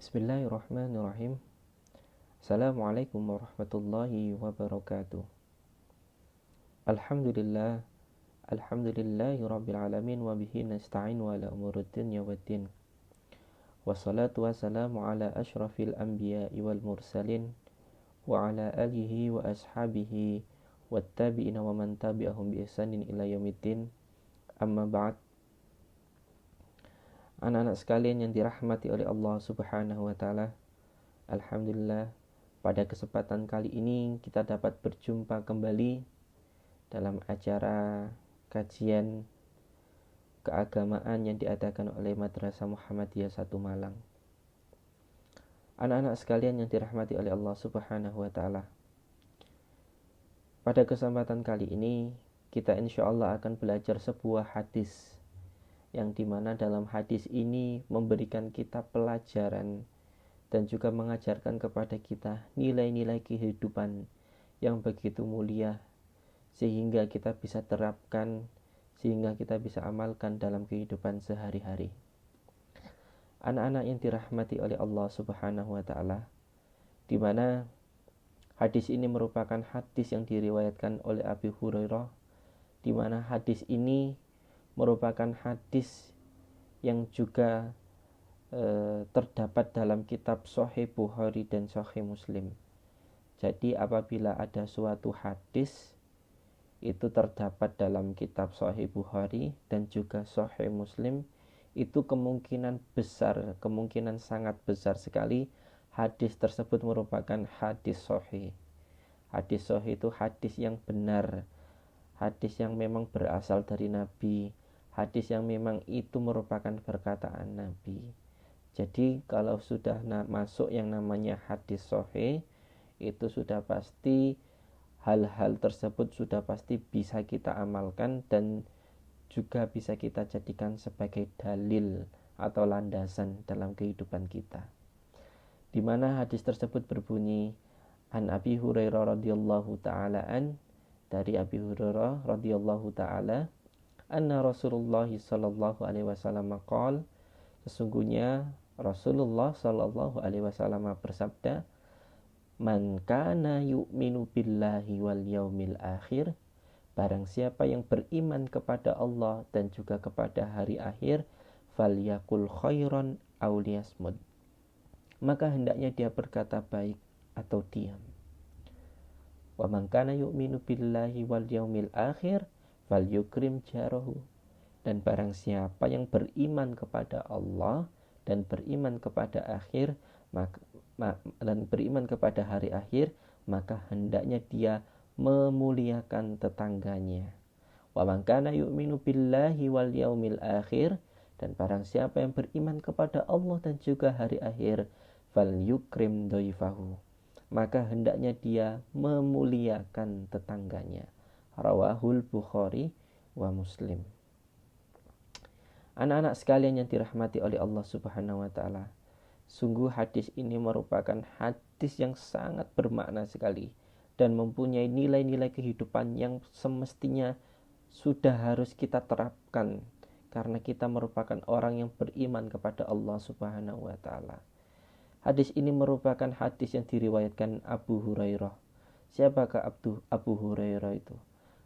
Bismillahirrahmanirrahim. Assalamualaikum warahmatullahi wabarakatuh. Alhamdulillah, alhamdulillahi rabbil alamin wa bihi nasta'in wa ala umuruddin waddin. Wassalatu wassalamu ala asyrafil anbiya'i wal mursalin wa ala alihi wa ashabihi wattabi'ina wa man tabi'ahum bi ihsanin ila yaumiddin. Amma ba'd. Anak-anak sekalian yang dirahmati oleh Allah Subhanahu wa taala, alhamdulillah, pada kesempatan kali ini kita dapat berjumpa kembali dalam acara kajian keagamaan yang diadakan oleh Madrasah Muhammadiyah 1 Malang. Anak-anak sekalian yang dirahmati oleh Allah Subhanahu wa taala, pada kesempatan kali ini kita insyaallah akan belajar sebuah hadis yang dimana dalam hadis ini memberikan kita pelajaran dan juga mengajarkan kepada kita nilai-nilai kehidupan yang begitu mulia, sehingga kita bisa terapkan, sehingga kita bisa amalkan dalam kehidupan sehari-hari. Anak-anak yang dirahmati oleh Allah Subhanahu wa taala, di mana hadis ini merupakan hadis yang diriwayatkan oleh Abu Hurairah, di mana hadis ini merupakan hadis yang juga terdapat dalam kitab Sahih Bukhari dan Sahih Muslim. Jadi apabila ada suatu hadis itu terdapat dalam kitab Sahih Bukhari dan juga Sahih Muslim, itu kemungkinan sangat besar sekali hadis tersebut merupakan hadis sahih. Hadis sahih itu hadis yang benar, hadis yang memang berasal dari Nabi, hadis yang memang itu merupakan perkataan Nabi. Jadi kalau sudah masuk yang namanya hadis sahih, itu sudah pasti hal-hal tersebut sudah pasti bisa kita amalkan dan juga bisa kita jadikan sebagai dalil atau landasan dalam kehidupan kita. Di mana hadis tersebut berbunyi, an Abi Hurairah radhiyallahu taala dari Abi Hurairah radhiyallahu taala anna Rasulullah sallallahu alaihi wasallam qala, sesungguhnya Rasulullah sallallahu alaihi wasallam bersabda, man kana yu'minu billahi wal yaumil akhir, barang siapa yang beriman kepada Allah dan juga kepada hari akhir, falyakul khairan aw liyasmut, maka hendaknya dia berkata baik atau diam. Wa man kana yu'minu billahi wal yaumil akhir falyukrim jarahu, dan barang siapa yang beriman kepada Allah dan beriman kepada akhir dan beriman kepada hari akhir, maka hendaknya dia memuliakan tetangganya. Wa man kana yu'minu billahi wal yaumil akhir, dan barang siapa yang beriman kepada Allah dan juga hari akhir, falyukrim dhaifahu, maka hendaknya dia memuliakan tetangganya. Rawahul Bukhari wa Muslim. Anak-anak sekalian yang dirahmati oleh Allah Subhanahu wa taala, sungguh hadis ini merupakan hadis yang sangat bermakna sekali dan mempunyai nilai-nilai kehidupan yang semestinya sudah harus kita terapkan karena kita merupakan orang yang beriman kepada Allah Subhanahu wa taala. Hadis ini merupakan hadis yang diriwayatkan Abu Hurairah. Siapakah Abu Hurairah itu?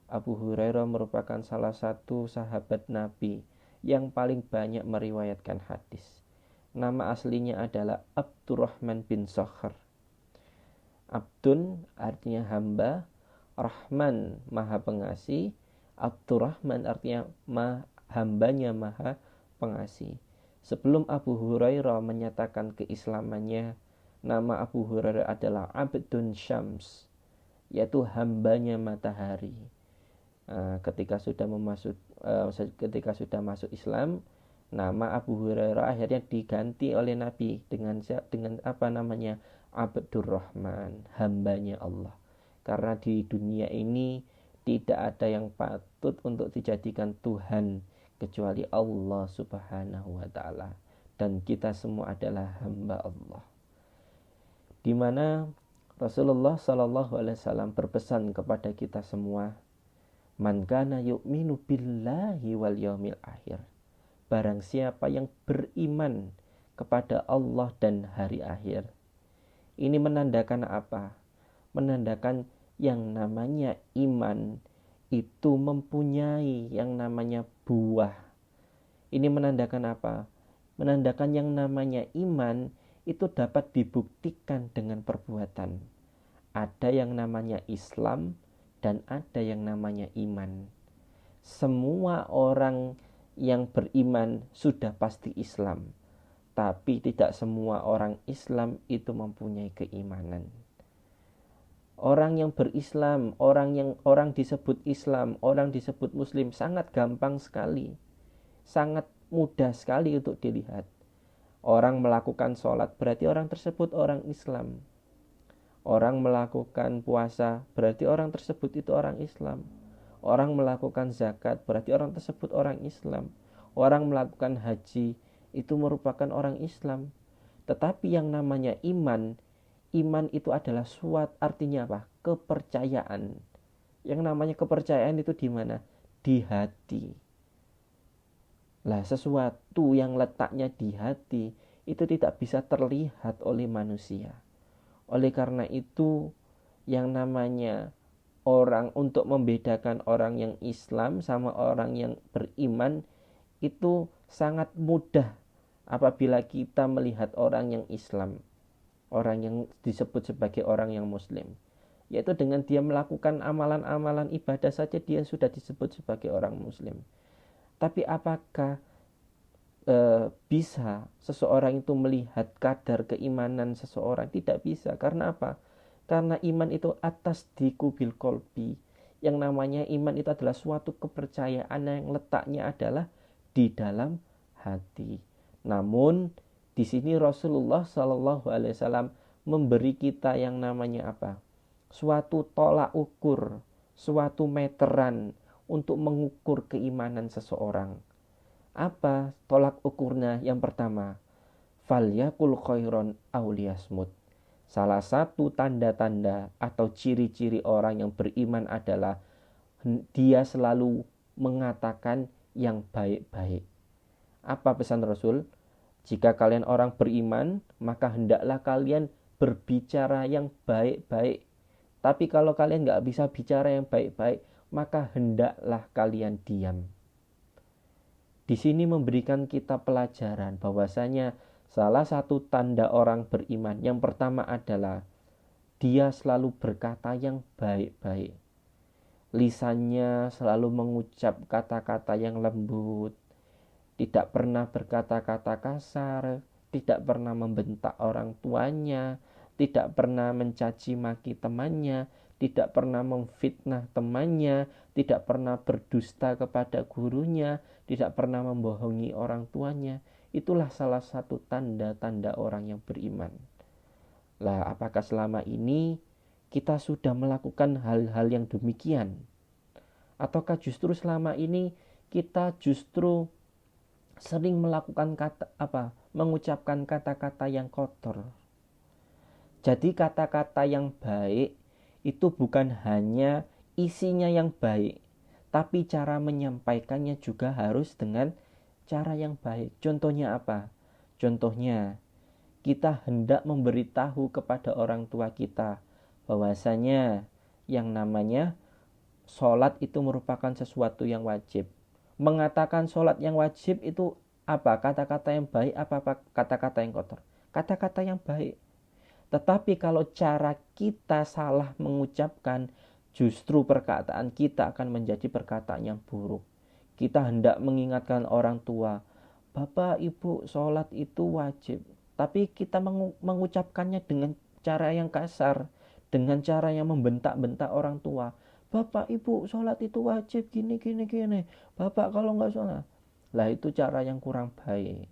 Abu Hurairah merupakan salah satu sahabat Nabi yang paling banyak meriwayatkan hadis. Nama aslinya adalah Abdurrahman bin Sakhar. Abdun artinya hamba, Rahman maha pengasih, Abdurrahman artinya hambanya maha pengasih. Sebelum Abu Hurairah menyatakan keislamannya, nama Abu Hurairah adalah Abdun Syams, yaitu hambanya matahari. Ketika sudah masuk Islam, nama Abu Hurairah akhirnya diganti oleh Nabi dengan apa namanya? Abdurrahman, hambanya Allah. Karena di dunia ini tidak ada yang patut untuk dijadikan Tuhan kecuali Allah Subhanahu wa taala, dan kita semua adalah hamba Allah. Di mana Rasulullah sallallahu alaihi wasallam berpesan kepada kita semua, man kana yu'minu billahi wal yaumil akhir, barang siapa yang beriman kepada Allah dan hari akhir. Ini menandakan apa? Menandakan yang namanya iman itu mempunyai yang namanya buah. Ini menandakan apa? Menandakan yang namanya iman itu dapat dibuktikan dengan perbuatan. Ada yang namanya Islam dan ada yang namanya iman. Semua orang yang beriman sudah pasti Islam, tapi tidak semua orang Islam itu mempunyai keimanan. Orang yang berislam, orang disebut Islam, orang disebut Muslim sangat gampang sekali, sangat mudah sekali untuk dilihat. Orang melakukan sholat berarti orang tersebut orang Islam. Orang melakukan puasa berarti orang tersebut itu orang Islam. Orang melakukan zakat berarti orang tersebut orang Islam. Orang melakukan haji itu merupakan orang Islam. Tetapi yang namanya iman itu adalah artinya apa? Kepercayaan. Yang namanya kepercayaan itu di mana? Di hati. Lah, sesuatu yang letaknya di hati itu tidak bisa terlihat oleh manusia. Oleh karena itu, yang namanya orang, untuk membedakan orang yang Islam sama orang yang beriman itu sangat mudah apabila kita melihat orang yang Islam, orang yang disebut sebagai orang yang Muslim, yaitu dengan dia melakukan amalan-amalan ibadah saja dia sudah disebut sebagai orang Muslim. Tapi apakah bisa seseorang itu melihat kadar keimanan seseorang? Tidak bisa. Karena apa? Karena iman itu atas bil kolbi. Yang namanya iman itu adalah suatu kepercayaan yang letaknya adalah di dalam hati. Namun di sini Rasulullah Shallallahu Alaihi Wasallam memberi kita yang namanya apa? Suatu tolak ukur, suatu meteran untuk mengukur keimanan seseorang. Apa tolak ukurnya? Yang pertama, falyakul khairon aw liyasmut. Salah satu tanda-tanda atau ciri-ciri orang yang beriman adalah dia selalu mengatakan yang baik-baik. Apa pesan Rasul? Jika kalian orang beriman, maka hendaklah kalian berbicara yang baik-baik. Tapi kalau kalian gak bisa bicara yang baik-baik, maka hendaklah kalian diam. Di sini memberikan kita pelajaran bahwasanya salah satu tanda orang beriman yang pertama adalah dia selalu berkata yang baik-baik. Lisannya selalu mengucap kata-kata yang lembut, tidak pernah berkata-kata kasar, tidak pernah membentak orang tuanya, tidak pernah mencaci maki temannya, tidak pernah memfitnah temannya, tidak pernah berdusta kepada gurunya, tidak pernah membohongi orang tuanya. Itulah salah satu tanda-tanda orang yang beriman. Lah, apakah selama ini kita sudah melakukan hal-hal yang demikian? Ataukah justru selama ini kita justru sering melakukan mengucapkan kata-kata yang kotor? Jadi kata-kata yang baik itu bukan hanya isinya yang baik, tapi cara menyampaikannya juga harus dengan cara yang baik. Contohnya apa? Contohnya, kita hendak memberitahu kepada orang tua kita bahwasanya yang namanya sholat itu merupakan sesuatu yang wajib. Mengatakan sholat yang wajib itu apa? Kata-kata yang baik apa kata-kata yang kotor? Kata-kata yang baik. Tetapi kalau cara kita salah mengucapkan, justru perkataan kita akan menjadi perkataan yang buruk. Kita hendak mengingatkan orang tua, Bapak, Ibu, sholat itu wajib. Tapi kita mengucapkannya dengan cara yang kasar, dengan cara yang membentak-bentak orang tua. Bapak, Ibu, sholat itu wajib, gini. Bapak kalau nggak sholat. Lah itu cara yang kurang baik.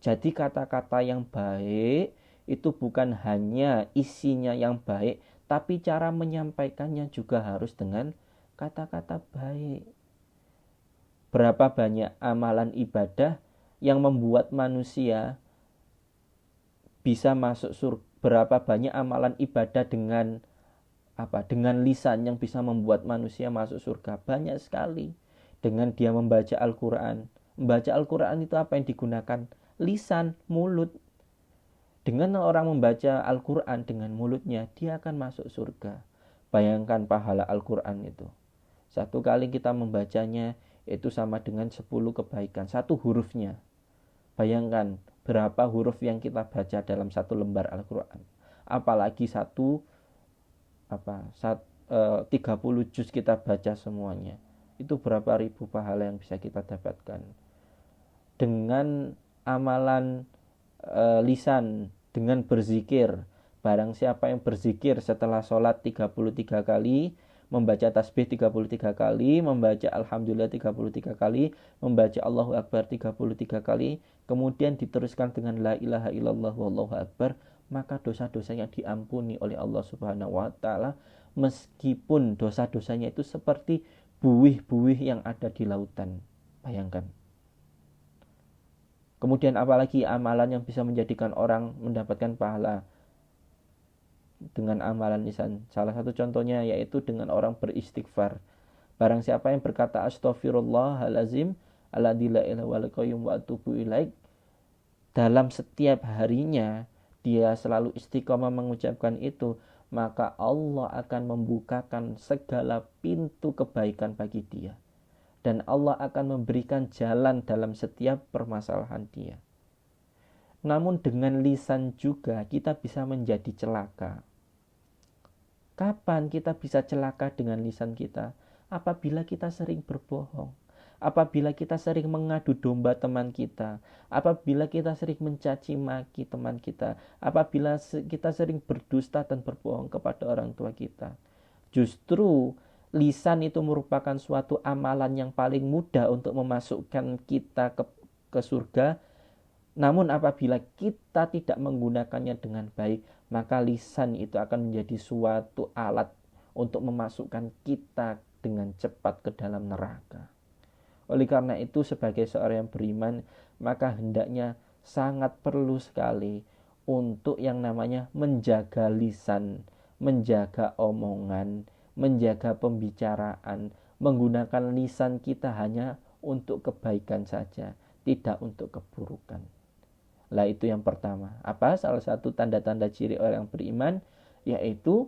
Jadi kata-kata yang baik itu bukan hanya isinya yang baik, tapi cara menyampaikannya juga harus dengan kata-kata baik. Berapa banyak amalan ibadah yang membuat manusia bisa masuk surga? Berapa banyak amalan ibadah dengan lisan yang bisa membuat manusia masuk surga? Banyak sekali. Dengan dia membaca Al-Quran. Membaca Al-Quran itu apa yang digunakan? lisan, mulut. Dengan orang membaca Al-Quran dengan mulutnya, dia akan masuk surga. Bayangkan pahala Al-Quran itu. Satu kali kita membacanya, itu sama dengan 10 kebaikan. Satu hurufnya. Bayangkan berapa huruf yang kita baca dalam satu lembar Al-Quran. Apalagi 30 juz kita baca semuanya. Itu berapa ribu pahala yang bisa kita dapatkan. Dengan amalan lisan, dengan berzikir. Barang siapa yang berzikir setelah sholat 33 kali, membaca tasbih 33 kali, membaca alhamdulillah 33 kali, membaca Allahu Akbar 33 kali, kemudian diteruskan dengan la ilaha illallah wallahu akbar, maka dosa-dosanya diampuni oleh Allah Subhanahu wa taala, meskipun dosa-dosanya itu seperti buih-buih yang ada di lautan. Bayangkan. Kemudian apalagi amalan yang bisa menjadikan orang mendapatkan pahala dengan amalan lisan. Salah satu contohnya yaitu dengan orang beristighfar. Barang siapa yang berkata astaghfirullahalazim alladzi la ilaha illa qayyum wa atubu ilaik, dalam setiap harinya dia selalu istiqomah mengucapkan itu, maka Allah akan membukakan segala pintu kebaikan bagi dia. Dan Allah akan memberikan jalan dalam setiap permasalahan dia. Namun dengan lisan juga kita bisa menjadi celaka. Kapan kita bisa celaka dengan lisan kita? Apabila kita sering berbohong. Apabila kita sering mengadu domba teman kita. Apabila kita sering mencaci maki teman kita. Apabila kita sering berdusta dan berbohong kepada orang tua kita. Justru lisan itu merupakan suatu amalan yang paling mudah untuk memasukkan kita ke surga. Namun apabila kita tidak menggunakannya dengan baik, maka lisan itu akan menjadi suatu alat untuk memasukkan kita dengan cepat ke dalam neraka. Oleh karena itu, sebagai seorang yang beriman, maka hendaknya sangat perlu sekali untuk yang namanya menjaga lisan, menjaga omongan, menjaga pembicaraan, menggunakan lisan kita hanya untuk kebaikan saja, tidak untuk keburukan. Lah itu yang pertama. Apa? Salah satu tanda-tanda ciri orang beriman yaitu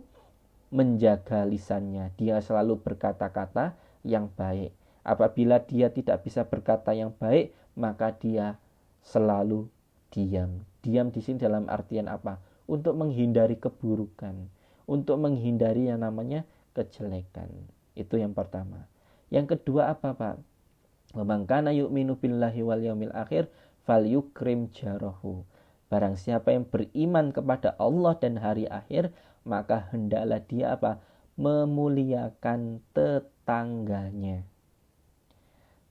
menjaga lisannya. Dia selalu berkata-kata yang baik. Apabila dia tidak bisa berkata yang baik, maka dia selalu diam. Diam di sini dalam artian apa? Untuk menghindari keburukan, untuk menghindari yang namanya kejelekan. Itu yang pertama. Yang kedua apa, Pak? Wa man kana yu'minu billahi wal yaumil akhir falyukrim jarahu. Barang siapa yang beriman kepada Allah dan hari akhir, maka hendaklah dia apa? Memuliakan tetangganya.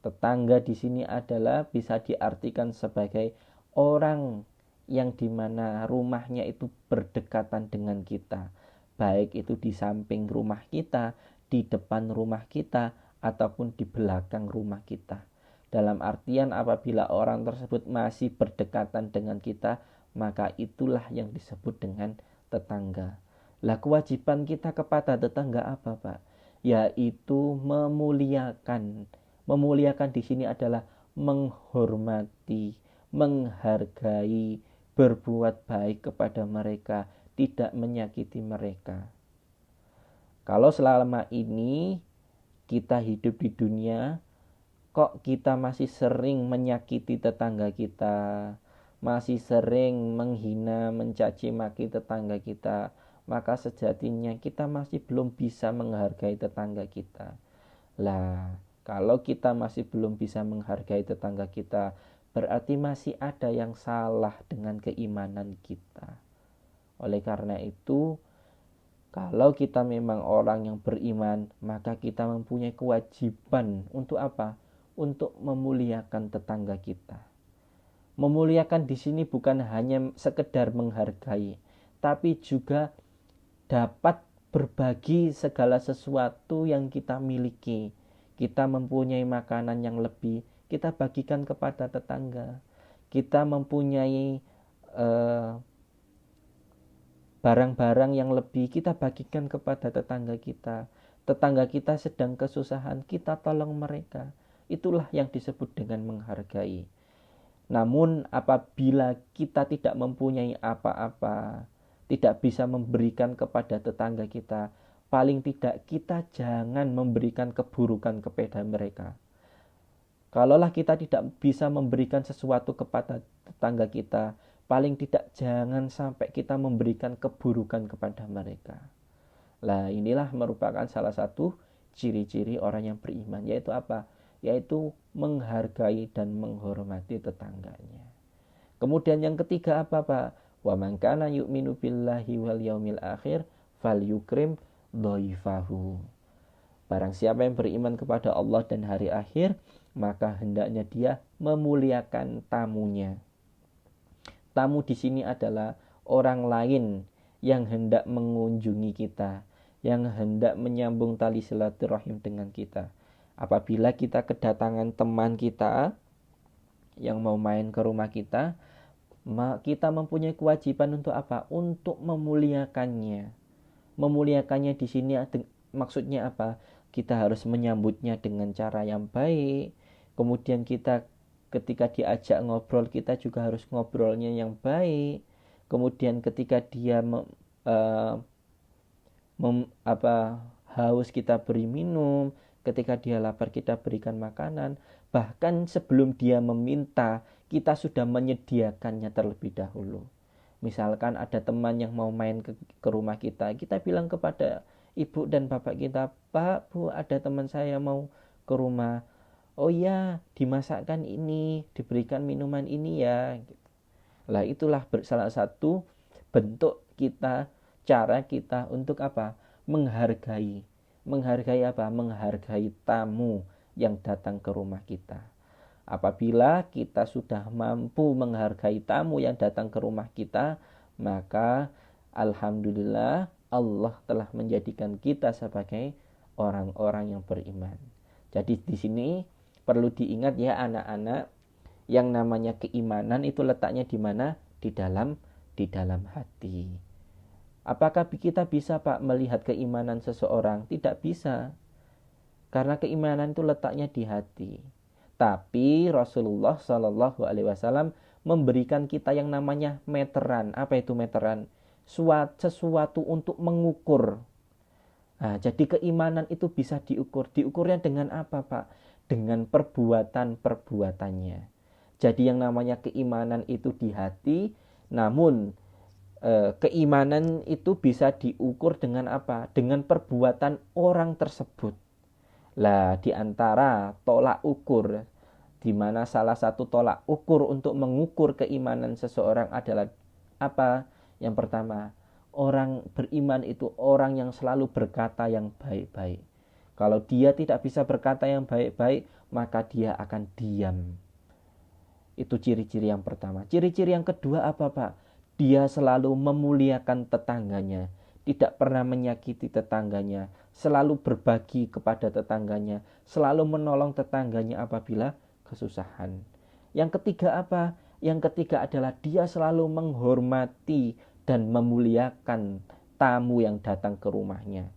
Tetangga di sini adalah bisa diartikan sebagai orang yang dimana rumahnya itu berdekatan dengan kita. Baik itu di samping rumah kita, di depan rumah kita, ataupun di belakang rumah kita. Dalam artian apabila orang tersebut masih berdekatan dengan kita, maka itulah yang disebut dengan tetangga. Lah kewajiban kita kepada tetangga apa, Pak? Yaitu memuliakan. Memuliakan di sini adalah menghormati, menghargai, berbuat baik kepada mereka, tidak menyakiti mereka. Kalau selama ini kita hidup di dunia, kok kita masih sering menyakiti tetangga kita, masih sering menghina, mencaci maki tetangga kita, maka sejatinya kita masih belum bisa menghargai tetangga kita. Lah, kalau kita masih belum bisa menghargai tetangga kita, berarti masih ada yang salah dengan keimanan kita. Oleh karena itu, kalau kita memang orang yang beriman, maka kita mempunyai kewajiban untuk apa? Untuk memuliakan tetangga kita. Memuliakan di sini bukan hanya sekedar menghargai, tapi juga dapat berbagi segala sesuatu yang kita miliki. Kita mempunyai makanan yang lebih, kita bagikan kepada tetangga. Kita mempunyai barang-barang yang lebih, kita bagikan kepada tetangga kita. Tetangga kita sedang kesusahan, kita tolong mereka. Itulah yang disebut dengan menghargai. Namun apabila kita tidak mempunyai apa-apa, tidak bisa memberikan kepada tetangga kita, paling tidak kita jangan memberikan keburukan kepada mereka. Kalaulah kita tidak bisa memberikan sesuatu kepada tetangga kita, paling tidak jangan sampai kita memberikan keburukan kepada mereka. Lah inilah merupakan salah satu ciri-ciri orang yang beriman, yaitu apa? Yaitu menghargai dan menghormati tetangganya. Kemudian yang ketiga apa, Pak? Wa man kana yu'minu billahi wal yaumil akhir falyukrim dhaifahu. Barang siapa yang beriman kepada Allah dan hari akhir, maka hendaknya dia memuliakan tamunya. Tamu di sini adalah orang lain yang hendak mengunjungi kita, yang hendak menyambung tali silaturahim dengan kita. Apabila kita kedatangan teman kita yang mau main ke rumah kita mempunyai kewajiban untuk apa? Untuk memuliakannya. Memuliakannya di sini maksudnya apa? Kita harus menyambutnya dengan cara yang baik. Kemudian kita ketika diajak ngobrol, kita juga harus ngobrolnya yang baik. Kemudian ketika dia haus, kita beri minum. Ketika dia lapar, kita berikan makanan. Bahkan sebelum dia meminta, kita sudah menyediakannya terlebih dahulu. Misalkan ada teman yang mau main ke rumah kita bilang kepada ibu dan bapak kita, Pak, Bu, ada teman saya mau ke rumah. Oh ya, dimasakkan ini, diberikan minuman ini ya. Lah itulah salah satu bentuk kita, cara kita untuk apa? Menghargai apa? Menghargai tamu yang datang ke rumah kita. Apabila kita sudah mampu menghargai tamu yang datang ke rumah kita, maka alhamdulillah Allah telah menjadikan kita sebagai orang-orang yang beriman. Jadi di sini perlu diingat ya anak-anak, yang namanya keimanan itu letaknya di mana? Di dalam hati. Apakah kita bisa, Pak, melihat keimanan seseorang? Tidak bisa. Karena keimanan itu letaknya di hati. Tapi Rasulullah Shallallahu Alaihi Wasallam memberikan kita yang namanya meteran. Apa itu meteran? Sesuatu untuk mengukur. Nah, jadi keimanan itu bisa diukur. Diukurnya dengan apa, Pak? Dengan perbuatan-perbuatannya. Jadi yang namanya keimanan itu di hati. Namun keimanan itu bisa diukur dengan apa? Dengan perbuatan orang tersebut. Lah, di antara tolak ukur, di mana salah satu tolak ukur untuk mengukur keimanan seseorang adalah apa? Yang pertama, orang beriman itu orang yang selalu berkata yang baik-baik. Kalau dia tidak bisa berkata yang baik-baik, maka dia akan diam. Itu ciri-ciri yang pertama. Ciri-ciri yang kedua apa, Pak? Dia selalu memuliakan tetangganya, tidak pernah menyakiti tetangganya, selalu berbagi kepada tetangganya, selalu menolong tetangganya apabila kesusahan. Yang ketiga apa? Yang ketiga adalah dia selalu menghormati dan memuliakan tamu yang datang ke rumahnya.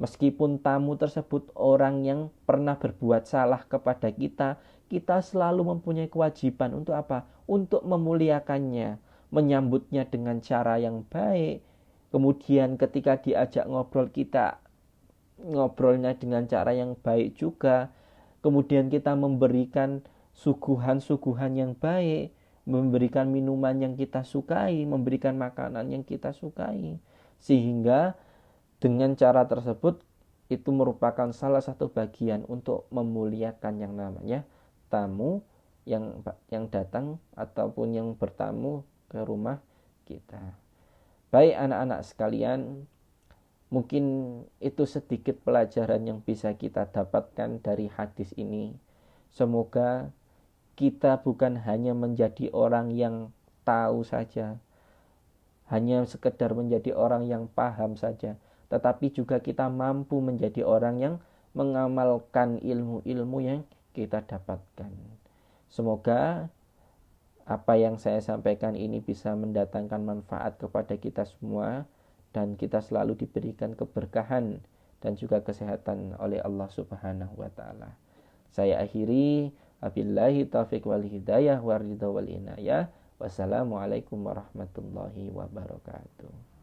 Meskipun tamu tersebut orang yang pernah berbuat salah kepada kita, kita selalu mempunyai kewajiban untuk apa? Untuk memuliakannya, menyambutnya dengan cara yang baik. Kemudian ketika diajak ngobrol, kita ngobrolnya dengan cara yang baik juga. Kemudian kita memberikan suguhan-suguhan yang baik, memberikan minuman yang kita sukai, memberikan makanan yang kita sukai. Sehingga dengan cara tersebut itu merupakan salah satu bagian untuk memuliakan yang namanya tamu yang datang ataupun yang bertamu ke rumah kita. Baik anak-anak sekalian, mungkin itu sedikit pelajaran yang bisa kita dapatkan dari hadis ini. Semoga kita bukan hanya menjadi orang yang tahu saja, hanya sekedar menjadi orang yang paham saja, tetapi juga kita mampu menjadi orang yang mengamalkan ilmu-ilmu yang kita dapatkan. Semoga apa yang saya sampaikan ini bisa mendatangkan manfaat kepada kita semua, dan kita selalu diberikan keberkahan dan juga kesehatan oleh Allah Subhanahu wa taala. Saya akhiri, Wabillahi taufiq wal hidayah wa ridha wal inayah. Wassalamualaikum warahmatullahi wabarakatuh.